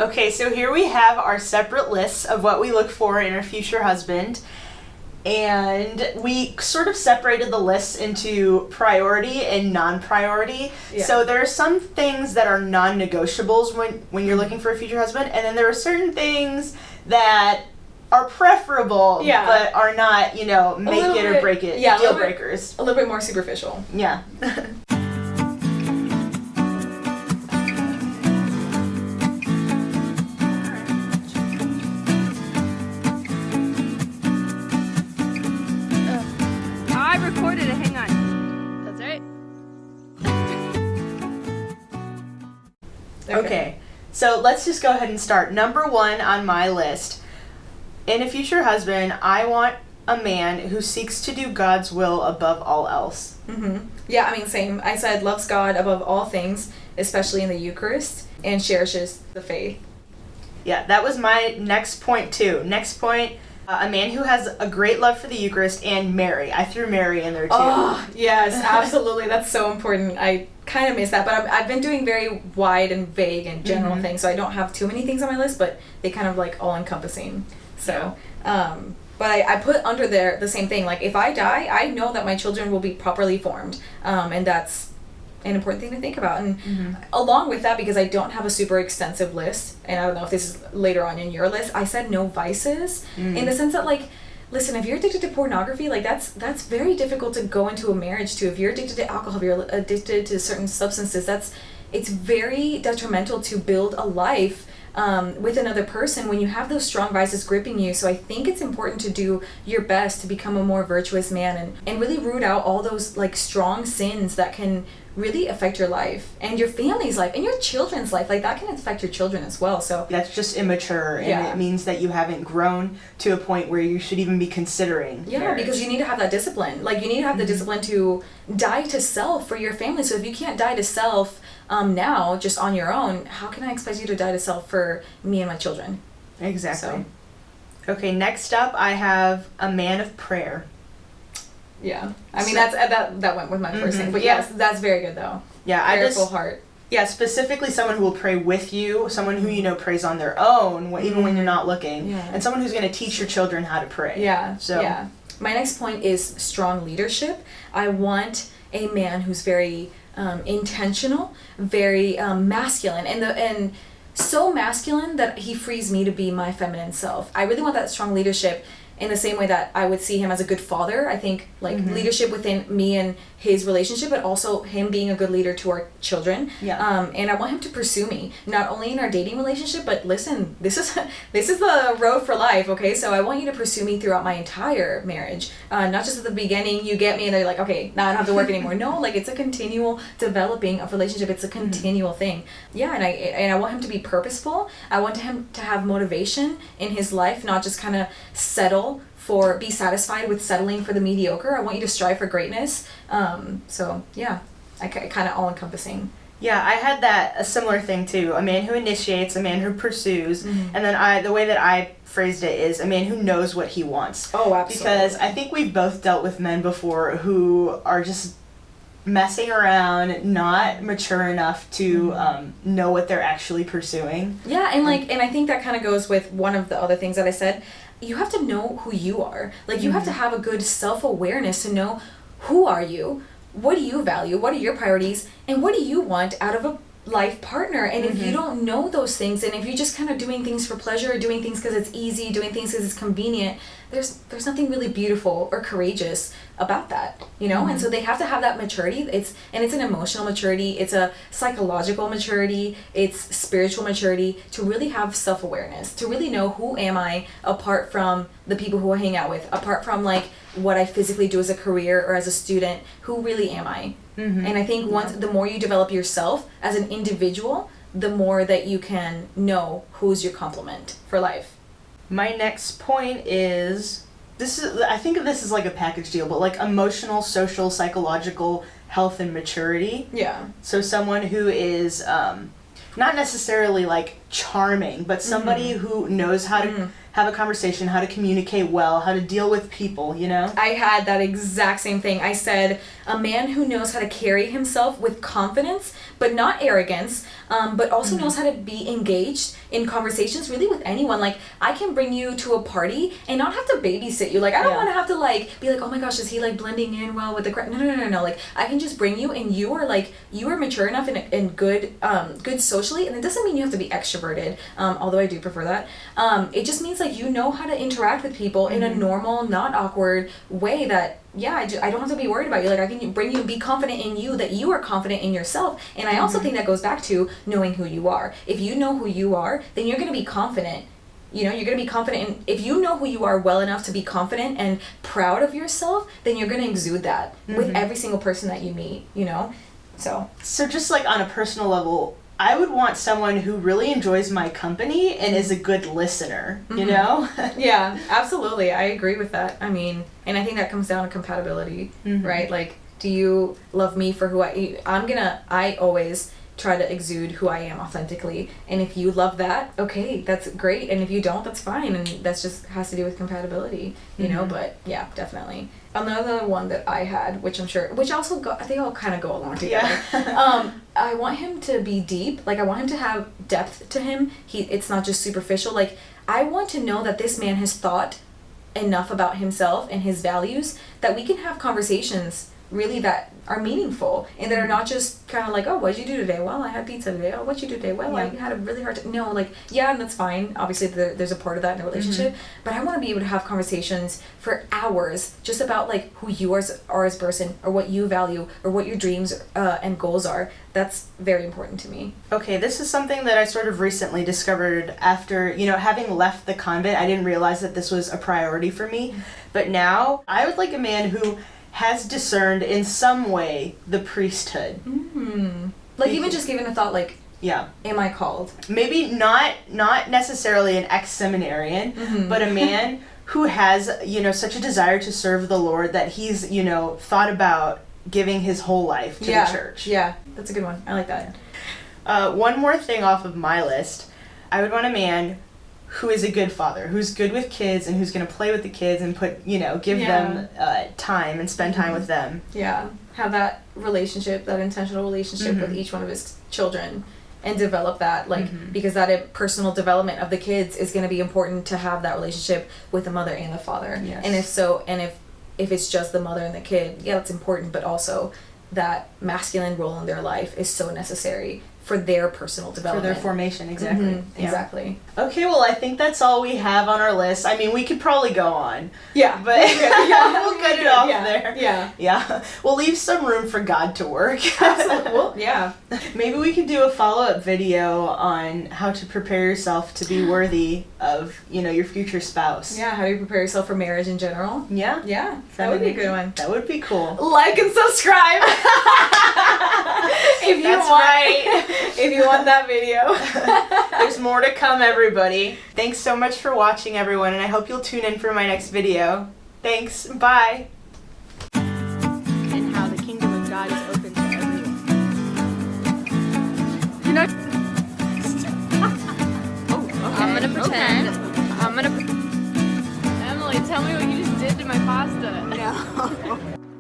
Okay, so here we have our separate lists of what we look for in our future husband. And we sort of separated the lists into priority and non-priority. Yeah. So there are some things that are non-negotiables when you're looking for a future husband, and then there are certain things that are preferable, but are not, make it or break it, deal breakers. A little bit more superficial. Yeah. I recorded it, hang on. That's right. Okay, so let's just go ahead and start. Number 1 on my list. In a future husband, I want a man who seeks to do God's will above all else. Mm-hmm. Yeah, I mean, same. I said loves God above all things, especially in the Eucharist, and cherishes the faith. Yeah, that was my next point too. Next point, a man who has a great love for the Eucharist and Mary. I threw Mary in there too. Oh, yes, absolutely. That's so important. I kind of missed that, but I've been doing very wide and vague and general things, so I don't have too many things on my list, but they kind of like all-encompassing. So, but I put under there the same thing. Like, if I die, I know that my children will be properly formed, and that's an important thing to think about. And along with that, because I don't have a super extensive list, and I don't know if this is later on in your list, I said no vices, in the sense that, like, listen, if you're addicted to pornography, like, that's very difficult to go into a marriage to. If you're addicted to alcohol, if you're addicted to certain substances, it's very detrimental to build a life with another person when you have those strong vices gripping you. So I think it's important to do your best to become a more virtuous man and really root out all those like strong sins that can really affect your life and your family's life and your children's life. Like, that can affect your children as well. So that's just immature, and it means that you haven't grown to a point where you should even be considering marriage. Because you need to have that discipline. Like, you need to have the discipline to die to self for your family. So if you can't die to self now just on your own, how can I expect you to die to self for me and my children? Exactly. So. Okay, next up I have a man of prayer. Yeah, I mean, that went with my first thing, but yes, that's very good though. Yeah, prayerful heart. Yeah, specifically someone who will pray with you, someone who prays on their own, even when you're not looking, and someone who's going to teach your children how to pray. Yeah. So my next point is strong leadership. I want a man who's very intentional, very masculine, and so masculine that he frees me to be my feminine self. I really want that strong leadership in the same way that I would see him as a good father. I think, like, leadership within me and his relationship, but also him being a good leader to our children. Yeah. And I want him to pursue me, not only in our dating relationship, but listen, this is the road for life, okay? So I want you to pursue me throughout my entire marriage. Not just at the beginning, you get me, and they're like, okay, now I don't have to work anymore. No, like, it's a continual developing of relationship. It's a continual thing. Yeah, and I want him to be purposeful. I want him to have motivation in his life, not just kind of be satisfied with settling for the mediocre. I want you to strive for greatness. So yeah, I kind of all encompassing. Yeah, I had a similar thing too. A man who initiates, a man who pursues, and then the way that I phrased it is a man who knows what he wants. Oh, absolutely. Because I think we've both dealt with men before who are just messing around, not mature enough to know what they're actually pursuing. Yeah, and I think that kind of goes with one of the other things that I said. You have to know who you are. Like, you have to have a good self-awareness to know who are you, what do you value, what are your priorities, and what do you want out of a life partner. And if you don't know those things, and if you're just kind of doing things for pleasure, or doing things because it's easy, doing things because it's convenient, there's nothing really beautiful or courageous about that, And so they have to have that maturity. It's an emotional maturity, it's a psychological maturity, it's spiritual maturity, to really have self-awareness, to really know who am I apart from the people who I hang out with, apart from like what I physically do as a career or as a student. Who really am I? And I think the more you develop yourself as an individual, the more that you can know who's your complement for life. My next point is, I think of this as like a package deal, but like emotional, social, psychological health and maturity. Yeah. So someone who is not necessarily like charming, but somebody who knows how to have a conversation, how to communicate well, how to deal with people, you know? I had that exact same thing. I said, a man who knows how to carry himself with confidence, but not arrogance, but also knows how to be engaged in conversations really with anyone. Like, I can bring you to a party and not have to babysit you. Like, I don't want to have to, like, be like, oh my gosh, is he, like, blending in well with the crowd? No. Like, I can just bring you, and you are, like, you are mature enough and good socially, and it doesn't mean you have to be extroverted, although I do prefer that. It just means, like, you know how to interact with people in a normal, not awkward way that, I don't have to be worried about you. Like, I can bring you and be confident in you, that you are confident in yourself. And I also think that goes back to knowing who you are. If you know who you are, then you're going to be confident. You know, you're going to be confident. And if you know who you are well enough to be confident and proud of yourself, then you're going to exude that with every single person that you meet, you know? So just like on a personal level, I would want someone who really enjoys my company and is a good listener, you know? Yeah, absolutely. I agree with that. I mean, and I think that comes down to compatibility, right? Like, do you love me for who I always try to exude who I am authentically. And if you love that, okay, that's great. And if you don't, that's fine. And that's just has to do with compatibility, you know? But yeah, definitely. Another one that I had, which I'm sure, which also they all kind of go along together. Yeah. I want him to be deep. Like, I want him to have depth to him. It's not just superficial. Like, I want to know that this man has thought enough about himself and his values that we can have conversations really that are meaningful and that are not just kind of like, oh, what'd you do today? Well, I had pizza today. Oh, what'd you do today? Well, I had a really hard time. No, like, yeah, and that's fine. Obviously, there's a part of that in a relationship. But I want to be able to have conversations for hours just about, like, who you are as a person, or what you value, or what your dreams and goals are. That's very important to me. Okay, this is something that I sort of recently discovered after, having left the convent. I didn't realize that this was a priority for me. But now, I would like a man who has discerned in some way the priesthood. Like, even just giving a thought, like, am I called? Maybe not necessarily an ex-seminarian, but a man who has, such a desire to serve the Lord that he's, thought about giving his whole life to the church. Yeah, that's a good one. I like that. One more thing off of my list. I would want a man who is a good father, who's good with kids and who's going to play with the kids and give them time and spend time with them. Yeah, have that relationship, that intentional relationship with each one of his children and develop that, like, because that personal development of the kids is going to be important to have that relationship with the mother and the father. Yes. And if so, and if it's just the mother and the kid, that's important, but also that masculine role in their life is so necessary for their personal development. For their formation, exactly. Exactly. Okay, well, I think that's all we have on our list. I mean, we could probably go on. Yeah. But we'll cut it off there. Yeah. Yeah. We'll leave some room for God to work. Absolutely. Well, yeah. Maybe we could do a follow-up video on how to prepare yourself to be worthy of, your future spouse. Yeah, how do you prepare yourself for marriage in general? Yeah. Yeah, that would be a good one. That would be cool. Like and subscribe if you want that video. There's more to come, everybody. Thanks so much for watching, everyone, and I hope you'll tune in for my next video. Thanks. Bye. And how the kingdom of God is open to everyone. I'm gonna pretend. Emily, tell me what you just did to my pasta. No.